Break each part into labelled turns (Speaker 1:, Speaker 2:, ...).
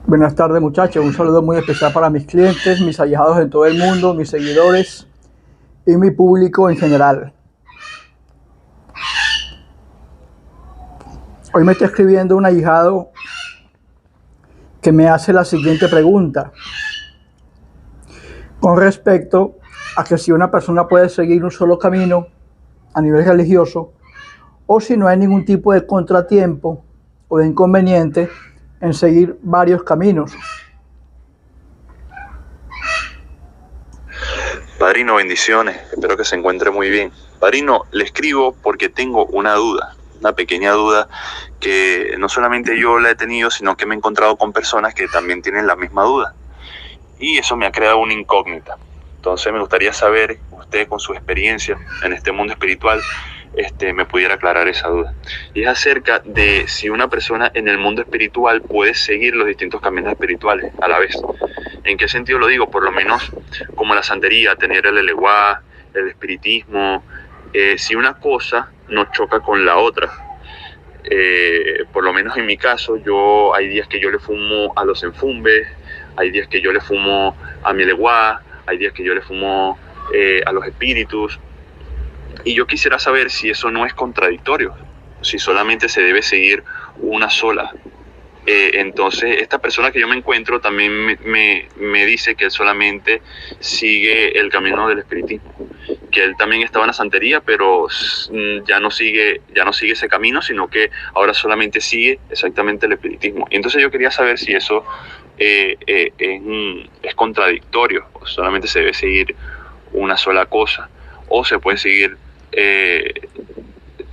Speaker 1: Buenas tardes, muchachos. Un saludo muy especial para mis clientes, mis allegados en todo el mundo, mis seguidores y mi público en general. Hoy me está escribiendo un allegado que me hace la siguiente pregunta con respecto a que si una persona puede seguir un solo camino a nivel religioso o si no hay ningún tipo de contratiempo o de inconveniente en seguir varios caminos.
Speaker 2: Padrino, bendiciones, espero que se encuentre muy bien. Padrino, le escribo porque tengo una duda, una pequeña duda que no solamente yo la he tenido, sino que me he encontrado con personas que también tienen la misma duda. Y eso me ha creado una incógnita. Entonces me gustaría saber, usted con su experiencia en este mundo espiritual, me pudiera aclarar esa duda. Y es acerca de si una persona en el mundo espiritual puede seguir los distintos caminos espirituales a la vez. ¿En qué sentido lo digo? Por lo menos como la santería, tener el eleguá, el espiritismo, si una cosa no choca con la otra. Por lo menos en mi caso, hay días que yo le fumo a los enfumbes, hay días que yo le fumo a mi eleguá, hay días que yo le fumo a los espíritus. Y yo quisiera saber si eso no es contradictorio, si solamente se debe seguir una sola. Entonces, esta persona que yo me encuentro también me dice que él solamente sigue el camino del espiritismo, que él también estaba en la santería, pero ya no sigue ese camino, sino que ahora solamente sigue exactamente el espiritismo. Y entonces yo quería saber si eso es contradictorio, o solamente se debe seguir una sola cosa, o se puede seguir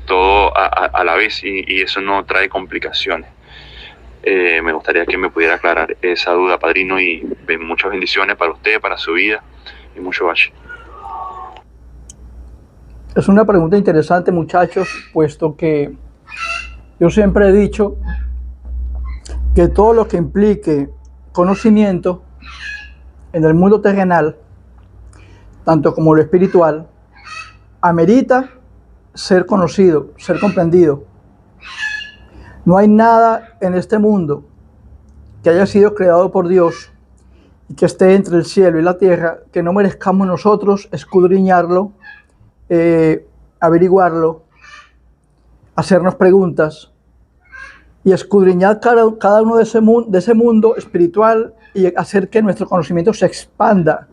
Speaker 2: todo a la vez y eso no trae complicaciones. Me gustaría que me pudiera aclarar esa duda, padrino, y muchas bendiciones para usted, para su vida y mucho bache.
Speaker 1: Es una pregunta interesante, muchachos, puesto que yo siempre he dicho que todo lo que implique conocimiento en el mundo terrenal, tanto como lo espiritual, amerita ser conocido, ser comprendido. No hay nada en este mundo que haya sido creado por Dios y que esté entre el cielo y la tierra que no merezcamos nosotros escudriñarlo, averiguarlo, hacernos preguntas y escudriñar cada uno de ese mundo espiritual y hacer que nuestro conocimiento se expanda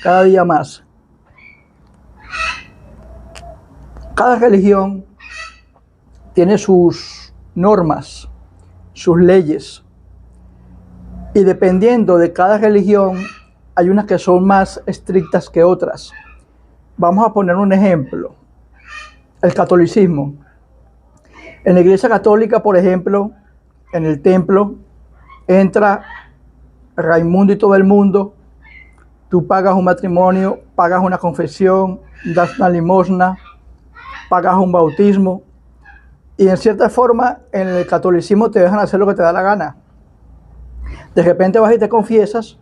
Speaker 1: cada día más. Cada religión tiene sus normas, sus leyes, y dependiendo de cada religión hay unas que son más estrictas que otras. Vamos a poner un ejemplo: el catolicismo. En la Iglesia Católica, por ejemplo, en el templo entra Raimundo y todo el mundo. Tú pagas un matrimonio, pagas una confesión, das una limosna, pagas un bautismo, y en cierta forma en el catolicismo te dejan hacer lo que te da la gana. De repente vas y te confiesas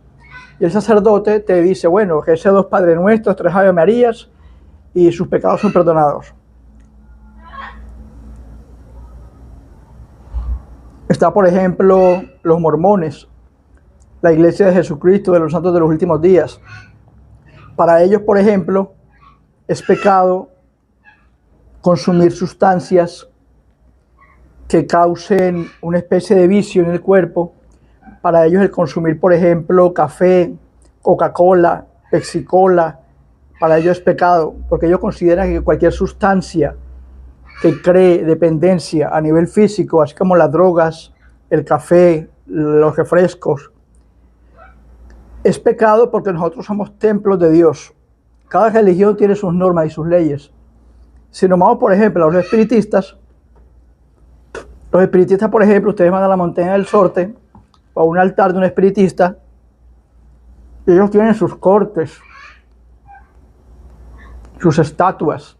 Speaker 1: y el sacerdote te dice, bueno, reza 2 Padre Nuestros, 3 Ave Marías y sus pecados son perdonados. Está, por ejemplo, los mormones, la Iglesia de Jesucristo de los Santos de los Últimos Días. Para ellos, por ejemplo, es pecado consumir sustancias que causen una especie de vicio en el cuerpo. Para ellos el consumir, por ejemplo, café, Coca-Cola, Pepsi-Cola, para ellos es pecado, porque ellos consideran que cualquier sustancia que cree dependencia a nivel físico, así como las drogas, el café, los refrescos, es pecado porque nosotros somos templos de Dios. Cada religión tiene sus normas y sus leyes. Si nos vamos, por ejemplo, a los espiritistas, por ejemplo, ustedes van a la montaña del Sorte, o a un altar de un espiritista, y ellos tienen sus cortes, sus estatuas.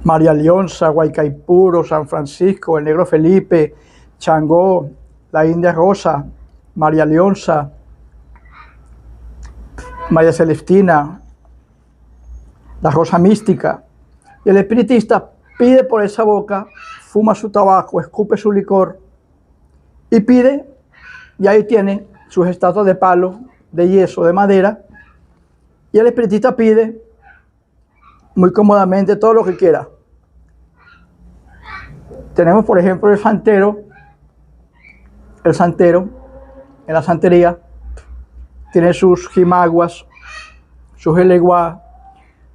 Speaker 1: María Leonza, Guaycaipuro, San Francisco, el Negro Felipe, Changó, la India Rosa, María Leonza, María Celestina, la Rosa Mística. Y el espiritista pide por esa boca, fuma su tabaco, escupe su licor y pide y ahí tiene sus estatuas de palo, de yeso, de madera, y el espiritista pide muy cómodamente todo lo que quiera. Tenemos, por ejemplo, el santero en la santería tiene sus jimaguas, sus eleguá,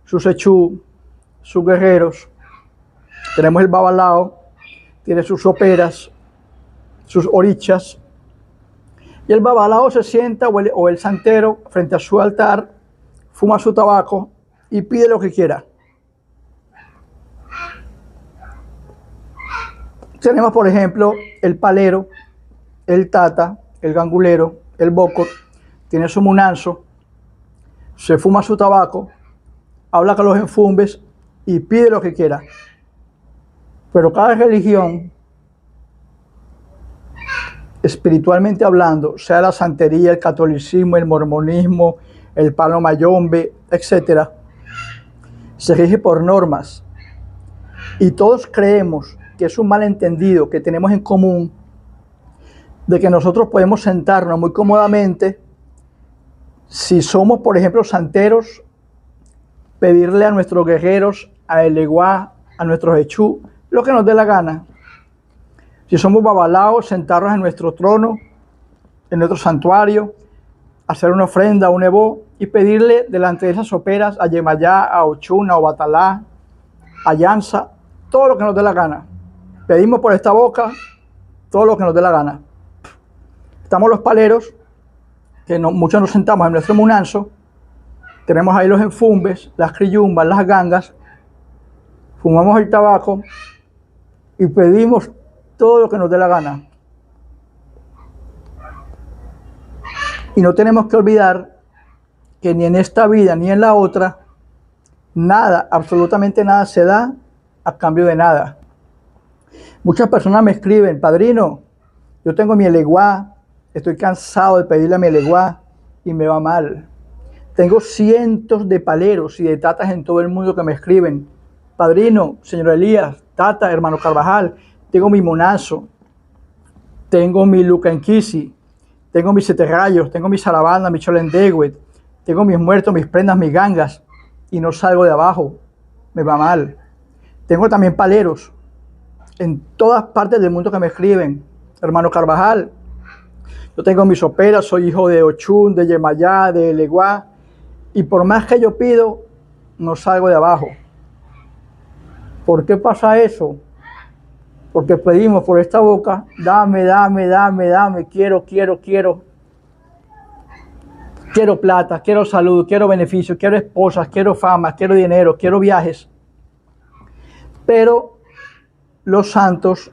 Speaker 1: sus echú, sus guerreros. Tenemos el babalao, tiene sus soperas, sus orichas. Y el babalao se sienta, o el santero, frente a su altar, fuma su tabaco y pide lo que quiera. Tenemos, por ejemplo, el palero, el tata, el gangulero, el bocor, tiene su munanzo, se fuma su tabaco, habla con los enfumbes y pide lo que quiera. Pero cada religión, espiritualmente hablando, sea la santería, el catolicismo, el mormonismo, el palo mayombe, etc., se rige por normas. Y todos creemos que es un malentendido que tenemos en común de que nosotros podemos sentarnos muy cómodamente, si somos, por ejemplo, santeros, pedirle a nuestros guerreros, a eleguá, a nuestros echú, lo que nos dé la gana. Si somos babalaos, sentarnos en nuestro trono, en nuestro santuario, hacer una ofrenda, un ebó, y pedirle delante de esas soperas a Yemayá, a Ochuna, a Batalá, a Yansa, todo lo que nos dé la gana. Pedimos por esta boca todo lo que nos dé la gana. Estamos los paleros, que muchos nos sentamos en nuestro munanzo, tenemos ahí los enfumbes, las criyumbas, las gangas, fumamos el tabaco y pedimos todo lo que nos dé la gana. Y no tenemos que olvidar que ni en esta vida ni en la otra, nada, absolutamente nada se da a cambio de nada. Muchas personas me escriben: padrino, yo tengo mi eleguá, estoy cansado de pedirle a mi eleguá y me va mal. Tengo cientos de paleros y de tatas en todo el mundo que me escriben: padrino, señor Elías, tata, hermano Carvajal, tengo mi monazo, tengo mi lucanquisi, tengo mis 7 rayos, tengo mi sarabanda, mi cholendeguet, tengo mis muertos, mis prendas, mis gangas, y no salgo de abajo, me va mal. Tengo también paleros en todas partes del mundo que me escriben: hermano Carvajal, yo tengo mis soperas, soy hijo de Ochún, de Yemayá, de Eleguá, y por más que yo pido, no salgo de abajo. ¿Por qué pasa eso? Porque pedimos por esta boca: dame, dame, dame, dame, quiero. Quiero plata, quiero salud, quiero beneficios, quiero esposas, quiero fama, quiero dinero, quiero viajes. Pero los santos,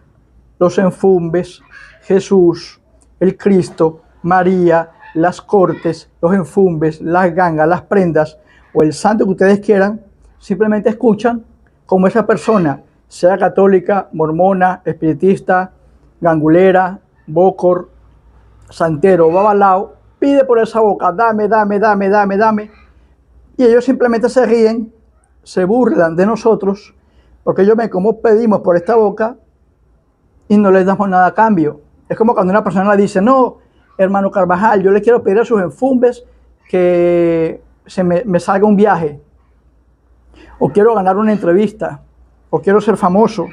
Speaker 1: los enfumbes, Jesús, el Cristo, María, las cortes, los enfumbes, las gangas, las prendas, o el santo que ustedes quieran, simplemente escuchan como esa persona, sea católica, mormona, espiritista, gangulera, bocor, santero, babalao, pide por esa boca: dame, dame, dame, dame, dame. Y ellos simplemente se ríen, se burlan de nosotros, porque ellos ven cómo pedimos por esta boca y no les damos nada a cambio. Es como cuando una persona le dice: no, hermano Carvajal, yo le quiero pedir a sus enfumbes que me salga un viaje, o quiero ganar una entrevista, o quiero ser famoso,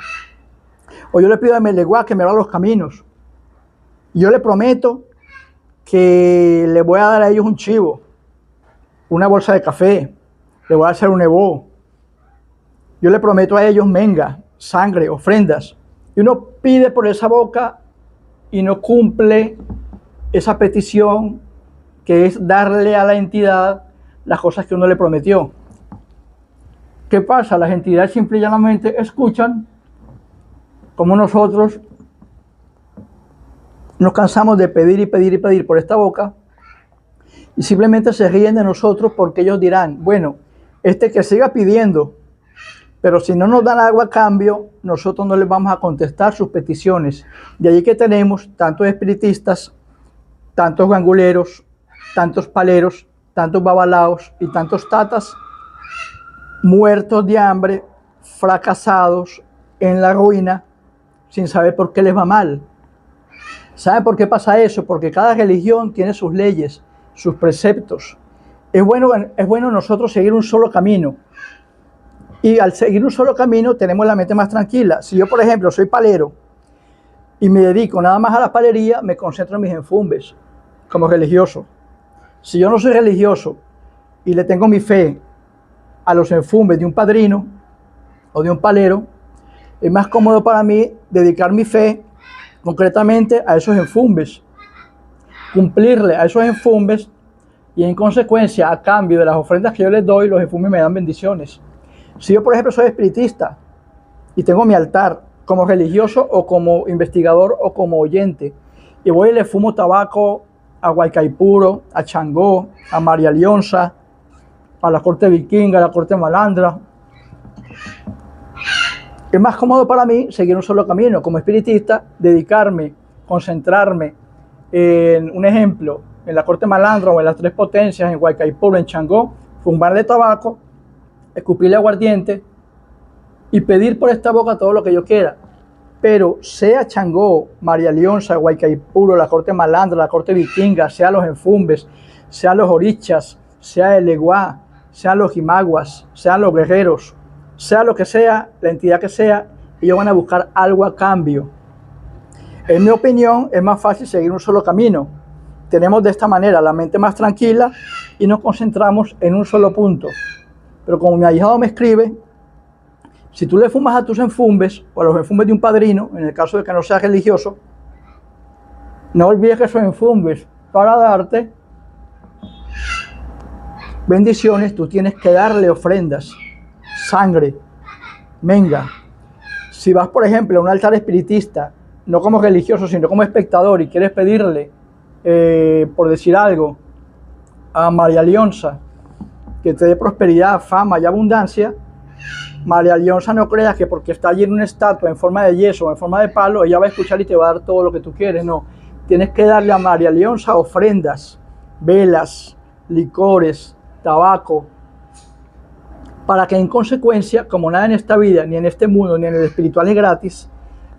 Speaker 1: o yo le pido a Meleguá que me abra los caminos. Y yo le prometo que le voy a dar a ellos un chivo, una bolsa de café, le voy a hacer un ebó. Yo le prometo a ellos menga, sangre, ofrendas. Y uno pide por esa boca y no cumple esa petición, que es darle a la entidad las cosas que uno le prometió. ¿Qué pasa? Las entidades simple y llanamente escuchan como nosotros nos cansamos de pedir y pedir y pedir por esta boca, y simplemente se ríen de nosotros, porque ellos dirán: bueno, que siga pidiendo, pero si no nos dan algo a cambio, nosotros no les vamos a contestar sus peticiones. De allí que tenemos tantos espiritistas, tantos ganguleros, tantos paleros, tantos babalaos y tantos tatas muertos de hambre, fracasados, en la ruina, sin saber por qué les va mal. ¿Saben por qué pasa eso? Porque cada religión tiene sus leyes, sus preceptos. Es bueno nosotros seguir un solo camino. Y al seguir un solo camino tenemos la mente más tranquila. Si yo, por ejemplo, soy palero y me dedico nada más a la palería, me concentro en mis enfumbes como religioso. Si yo no soy religioso y le tengo mi fe a los enfumbes de un padrino o de un palero, es más cómodo para mí dedicar mi fe concretamente a esos enfumbes, cumplirle a esos enfumbes, y en consecuencia, a cambio de las ofrendas que yo les doy, los enfumbes me dan bendiciones. Si yo, por ejemplo, soy espiritista y tengo mi altar como religioso o como investigador o como oyente, y voy y le fumo tabaco a Guaycaipuro, a Changó, a María Leonza, a la corte vikinga, a la corte malandra, es más cómodo para mí seguir un solo camino. Como espiritista, dedicarme, concentrarme en un ejemplo, en la corte malandra o en las tres potencias, en Guaycaipuro, en Changó, fumarle tabaco, escupirle aguardiente y pedir por esta boca todo lo que yo quiera. Pero sea Changó, María Leonza, Guaycaipuro, la corte malandra, la corte vikinga, sea los enfumbes, sean los orichas, sea el Eguá, sean los jimaguas, sean los guerreros, sea lo que sea, la entidad que sea, ellos van a buscar algo a cambio. En mi opinión, es más fácil seguir un solo camino. Tenemos de esta manera la mente más tranquila y nos concentramos en un solo punto. Pero como mi ahijado me escribe, si tú le fumas a tus enfumbes o a los enfumbes de un padrino, en el caso de que no sea religioso, no olvides que esos enfumbes, para darte bendiciones, tú tienes que darle ofrendas, sangre, menga. Si vas, por ejemplo, a un altar espiritista, no como religioso, sino como espectador, y quieres pedirle, por decir algo, a María Leonza, que te dé prosperidad, fama y abundancia, María Leonza no creas que porque está allí en una estatua en forma de yeso o en forma de palo, ella va a escuchar y te va a dar todo lo que tú quieres. No, tienes que darle a María Leonza ofrendas, velas, licores, tabaco, para que en consecuencia, como nada en esta vida, ni en este mundo, ni en el espiritual es gratis,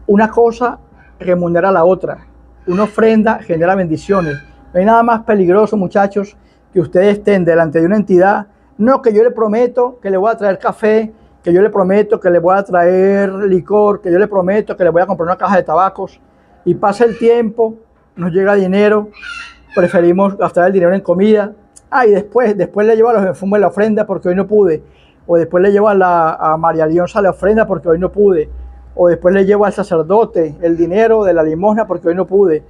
Speaker 1: una cosa remunera a la otra. Una ofrenda genera bendiciones. No hay nada más peligroso, muchachos, que ustedes estén delante de una entidad. No, que yo le prometo que le voy a traer café, que yo le prometo que le voy a traer licor, que yo le prometo que le voy a comprar una caja de tabacos, y pasa el tiempo, nos llega dinero, preferimos gastar el dinero en comida. Y después le llevo a los enfumbes la ofrenda porque hoy no pude. O después le llevo a María Leonza la ofrenda porque hoy no pude. O después le llevo al sacerdote el dinero de la limosna porque hoy no pude.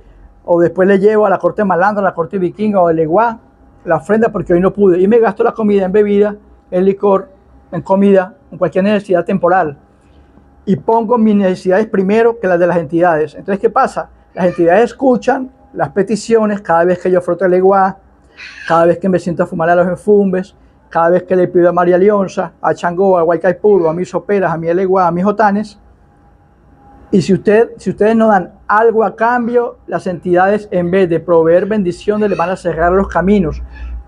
Speaker 1: O después le llevo a la corte malandra, a la corte vikinga o el Eguá la ofrenda porque hoy no pude. Y me gasto la comida en bebida, en licor, en comida, en cualquier necesidad temporal. Y pongo mis necesidades primero que las de las entidades. Entonces, ¿qué pasa? Las entidades escuchan las peticiones cada vez que yo froto el Eguá, cada vez que me siento a fumar a los enfumbes, cada vez que le pido a María Leonza, a Changó, a Guaycaipuro, a mis soperas, a mi Eguá, a mis jotanes. Y si ustedes no dan algo a cambio, las entidades, en vez de proveer bendiciones, les van a cerrar los caminos.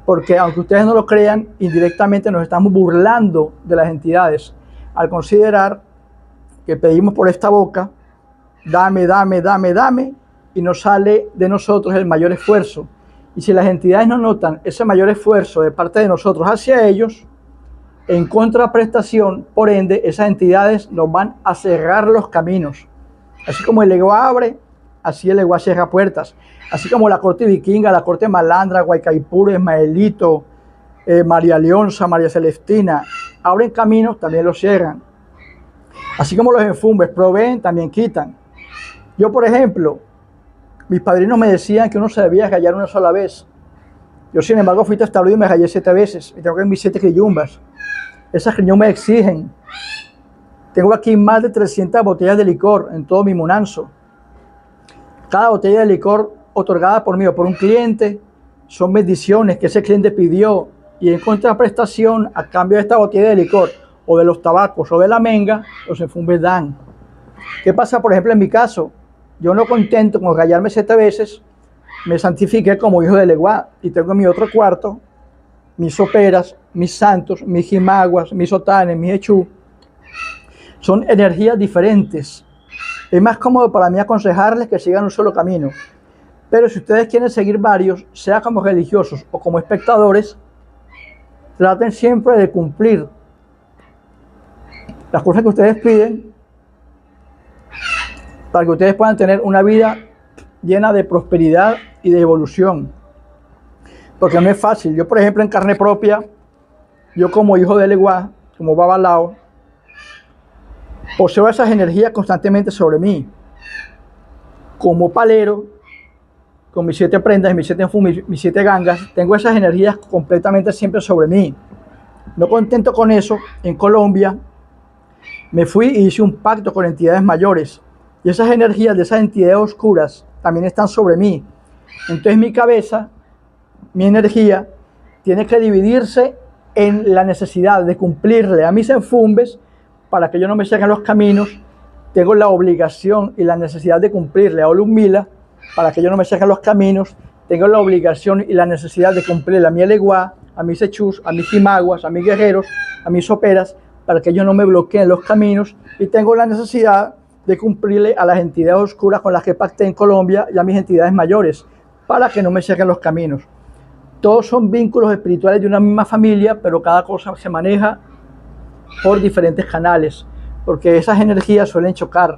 Speaker 1: Porque aunque ustedes no lo crean, indirectamente nos estamos burlando de las entidades al considerar que pedimos por esta boca, dame, dame, dame, dame, y nos sale de nosotros el mayor esfuerzo. Y si las entidades no notan ese mayor esfuerzo de parte de nosotros hacia ellos, en contraprestación, por ende, esas entidades nos van a cerrar los caminos. Así como el Eguá abre, así el Eguá cierra puertas. Así como la corte vikinga, la corte malandra, Guaycaipuro, Ismaelito, María Leonza, María Celestina, abren caminos, también los cierran. Así como los enfumbes proveen, también quitan. Yo, por ejemplo, mis padrinos me decían que uno se debía rayar una sola vez. Yo, sin embargo, fui testarudo y me rayé 7 veces. Y tengo que mis 7 criyumbas. Esas criyumbas exigen. Tengo aquí más de 300 botellas de licor en todo mi munanzo. Cada botella de licor otorgada por mí o por un cliente son bendiciones que ese cliente pidió. Y en contraprestación, a cambio de esta botella de licor o de los tabacos o de la menga, los enfumbes dan. ¿Qué pasa, por ejemplo, en mi caso? Yo, no contento con rayarme 7 veces, me santifiqué como hijo del Eguá y tengo en mi otro cuarto mis soperas, mis santos, mis jimaguas, mis sotanes, mis echú. Son energías diferentes. Es más cómodo para mí aconsejarles que sigan un solo camino. Pero si ustedes quieren seguir varios, sea como religiosos o como espectadores, traten siempre de cumplir las cosas que ustedes piden para que ustedes puedan tener una vida llena de prosperidad y de evolución. Porque no es fácil. Yo, por ejemplo, en carne propia, yo como hijo de Leguá, como Babalao, poseo esas energías constantemente sobre mí. Como palero, con mis 7 prendas, mis 7 enfumes, mis 7 gangas, tengo esas energías completamente siempre sobre mí. No contento con eso, en Colombia me fui y hice un pacto con entidades mayores. Y esas energías de esas entidades oscuras también están sobre mí. Entonces mi cabeza, mi energía, tiene que dividirse en la necesidad de cumplirle a mis enfumbes para que yo no me cierren los caminos. Tengo la obligación y la necesidad de cumplirle a Olumila para que yo no me cierren los caminos. Tengo la obligación y la necesidad de cumplirle a mi Eleguá, a mis Echús, a mis Jimaguas, a mis guerreros, a mis soperas, para que ellos no me bloqueen los caminos. Y tengo la necesidad de cumplirle a las entidades oscuras con las que pacté en Colombia y a mis entidades mayores, para que no me cierren los caminos. Todos son vínculos espirituales de una misma familia, pero cada cosa se maneja por diferentes canales, porque esas energías suelen chocar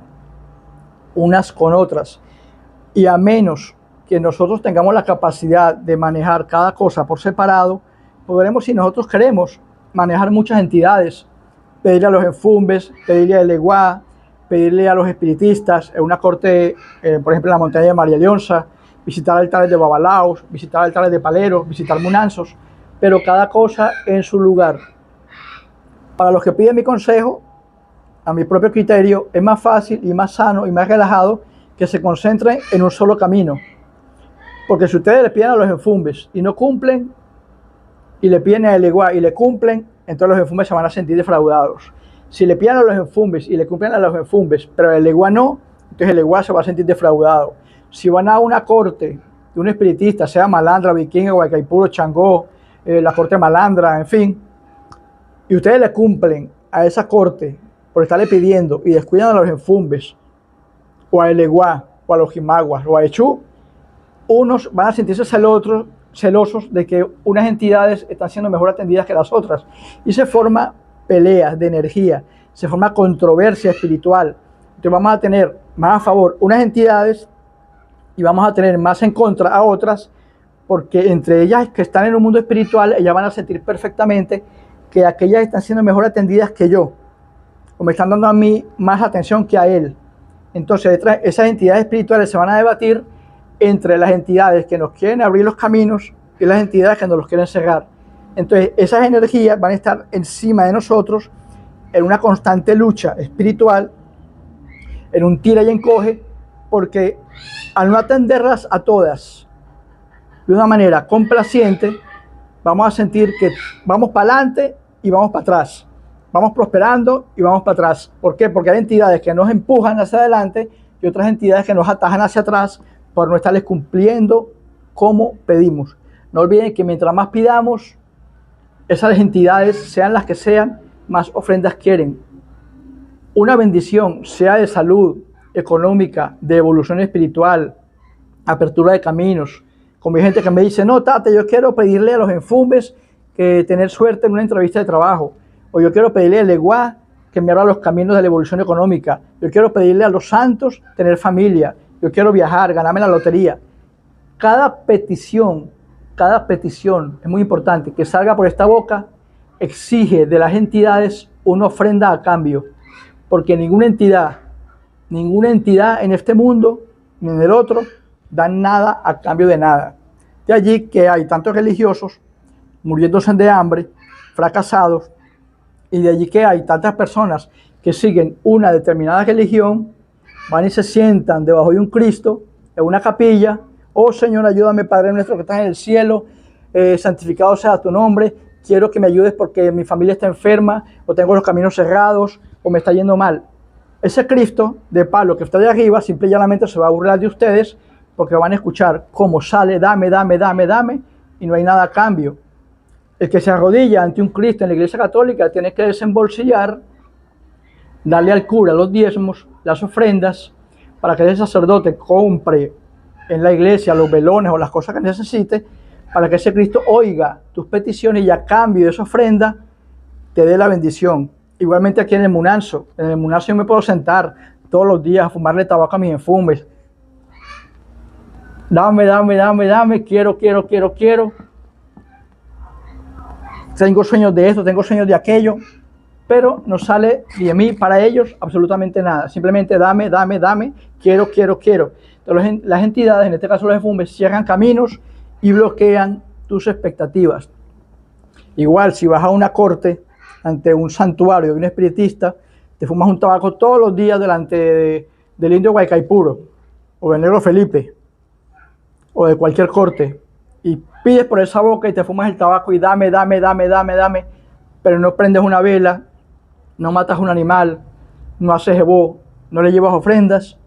Speaker 1: unas con otras. Y a menos que nosotros tengamos la capacidad de manejar cada cosa por separado, podremos, si nosotros queremos, manejar muchas entidades, pedirle a los enfumbes, pedirle a Eleguá, pedirle a los espiritistas en una corte, por ejemplo en la montaña de María Leonza, visitar altares de Babalaos, visitar altares de Paleros, visitar Munanzos, pero cada cosa en su lugar. Para los que piden mi consejo, a mi propio criterio, es más fácil y más sano y más relajado que se concentren en un solo camino. Porque si ustedes le piden a los enfumbes y no cumplen, y le piden a Eleguá y le cumplen, entonces los enfumbes se van a sentir defraudados. Si le piden a los enfumbes y le cumplen a los enfumbes, pero el Eleguá no, entonces el Eleguá se va a sentir defraudado. Si van a una corte de un espiritista, sea Malandra, Vikinga, Guaycaipuro, Changó, la corte Malandra, en fin, y ustedes le cumplen a esa corte por estarle pidiendo y descuidan a los enfumbes, o a Eleguá, o a los Jimaguas, o a Echú, unos van a sentirse celosos de que unas entidades están siendo mejor atendidas que las otras. Y se forma peleas de energía, se forma controversia espiritual. Entonces vamos a tener más a favor unas entidades y vamos a tener más en contra a otras, porque entre ellas que están en un mundo espiritual, ellas van a sentir perfectamente que aquellas están siendo mejor atendidas que yo, o me están dando a mí más atención que a él. Entonces esas entidades espirituales se van a debatir entre las entidades que nos quieren abrir los caminos y las entidades que nos los quieren cerrar. Entonces esas energías van a estar encima de nosotros en una constante lucha espiritual, en un tira y encoge, porque al no atenderlas a todas de una manera complaciente, vamos a sentir que vamos para adelante y vamos para atrás, vamos prosperando y vamos para atrás. ¿Por qué? Porque hay entidades que nos empujan hacia adelante y otras entidades que nos atajan hacia atrás por no estarles cumpliendo como pedimos. No olviden que mientras más pidamos, esas entidades, sean las que sean, más ofrendas quieren. Una bendición, sea de salud, económica, de evolución espiritual, apertura de caminos. Como hay gente que me dice, no, Tate, yo quiero pedirle a los enfumbes que tener suerte en una entrevista de trabajo. O yo quiero pedirle a Eleguá que me abra los caminos de la evolución económica. Yo quiero pedirle a los santos tener familia. Yo quiero viajar, ganarme la lotería. Cada petición es muy importante que salga por esta boca, exige de las entidades una ofrenda a cambio, porque ninguna entidad en este mundo ni en el otro dan nada a cambio de nada. De allí que hay tantos religiosos muriéndose de hambre, fracasados, y de allí que hay tantas personas que siguen una determinada religión, van y se sientan debajo de un Cristo en una capilla. Oh Señor, ayúdame, Padre nuestro que estás en el cielo, santificado sea tu nombre, quiero que me ayudes porque mi familia está enferma, o tengo los caminos cerrados, o me está yendo mal. Ese Cristo de palo que está de arriba, simple y llanamente se va a burlar de ustedes, porque van a escuchar cómo sale, dame, dame, dame, dame, y no hay nada a cambio. El que se arrodilla ante un Cristo en la Iglesia Católica tiene que desembolsillar, darle al cura los diezmos, las ofrendas, para que el sacerdote compre en la iglesia, los velones o las cosas que necesites, para que ese Cristo oiga tus peticiones y a cambio de esa ofrenda te dé la bendición. Igualmente aquí en el Munanzo yo me puedo sentar todos los días a fumarle tabaco a mis enfumes. Dame, quiero. Tengo sueños de esto, tengo sueños de aquello, pero no sale de mí para ellos absolutamente nada. Simplemente dame, quiero. Entonces las entidades, en este caso los enfumes, cierran caminos y bloquean tus expectativas. Igual, si vas a una corte, ante un santuario de un espiritista, te fumas un tabaco todos los días delante del indio Guaycaipuro, o del negro Felipe, o de cualquier corte, y pides por esa boca y te fumas el tabaco y dame, pero no prendes una vela, no matas un animal, no haces jebó, no le llevas ofrendas,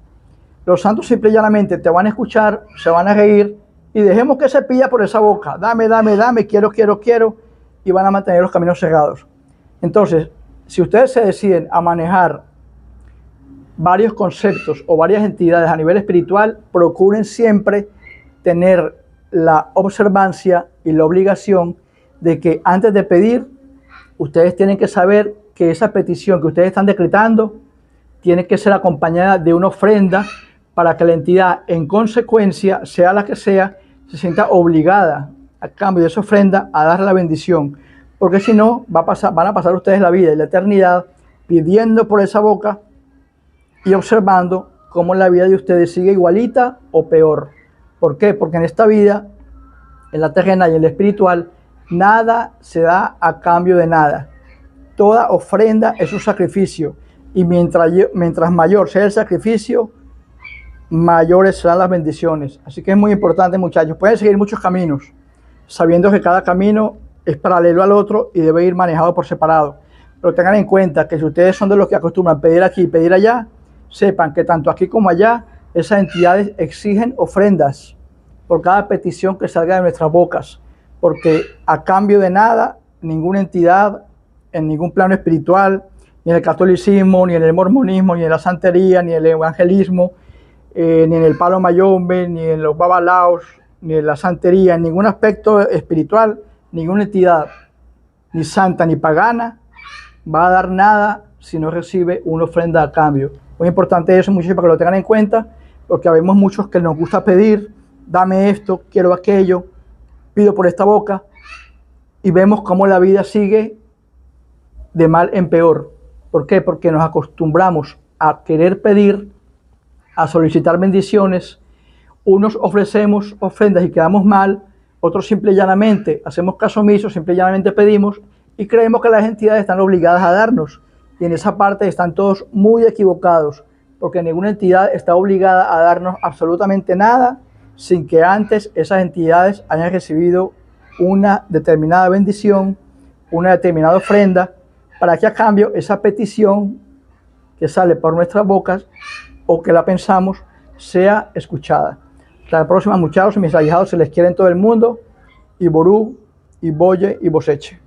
Speaker 1: los santos simple y llanamente te van a escuchar, se van a reír, y dejemos que se pida por esa boca, dame, quiero, y van a mantener los caminos cerrados. Entonces, si ustedes se deciden a manejar varios conceptos o varias entidades a nivel espiritual, procuren siempre tener la observancia y la obligación de que antes de pedir, ustedes tienen que saber que esa petición que ustedes están decretando tiene que ser acompañada de una ofrenda para que la entidad, en consecuencia, sea la que sea, se sienta obligada a cambio de esa ofrenda a dar la bendición. Porque si no, van a pasar ustedes la vida y la eternidad pidiendo por esa boca y observando cómo la vida de ustedes sigue igualita o peor. ¿Por qué? Porque en esta vida, en la terrena y en la espiritual, nada se da a cambio de nada. Toda ofrenda es un sacrificio. Y mientras mayor sea el sacrificio, mayores serán las bendiciones. Así que es muy importante, muchachos. Pueden seguir muchos caminos, sabiendo que cada camino es paralelo al otro y debe ir manejado por separado. Pero tengan en cuenta que si ustedes son de los que acostumbran pedir aquí y pedir allá, sepan que tanto aquí como allá, esas entidades exigen ofrendas por cada petición que salga de nuestras bocas. Porque a cambio de nada, ninguna entidad, en ningún plano espiritual, ni en el catolicismo, ni en el mormonismo, ni en la santería, ni en el evangelismo, ni en el palo mayombe, ni en los babalaos, ni en la santería, en ningún aspecto espiritual, ninguna entidad, ni santa ni pagana, va a dar nada si no recibe una ofrenda a cambio. Muy importante eso, muchachos, para que lo tengan en cuenta, porque habemos muchos que nos gusta pedir, dame esto, quiero aquello, pido por esta boca, y vemos cómo la vida sigue de mal en peor. ¿Por qué? Porque nos acostumbramos a querer pedir, a solicitar bendiciones. Unos ofrecemos ofrendas y quedamos mal, otros simple y llanamente hacemos caso omiso, simple y llanamente pedimos y creemos que las entidades están obligadas a darnos. Y en esa parte están todos muy equivocados, porque ninguna entidad está obligada a darnos absolutamente nada sin que antes esas entidades hayan recibido una determinada bendición, una determinada ofrenda, para que a cambio esa petición que sale por nuestras bocas o que la pensamos sea escuchada. Hasta la próxima, muchachos, mis ahijados, se les quiere en todo el mundo, y Ború, y Boye, y Boseche.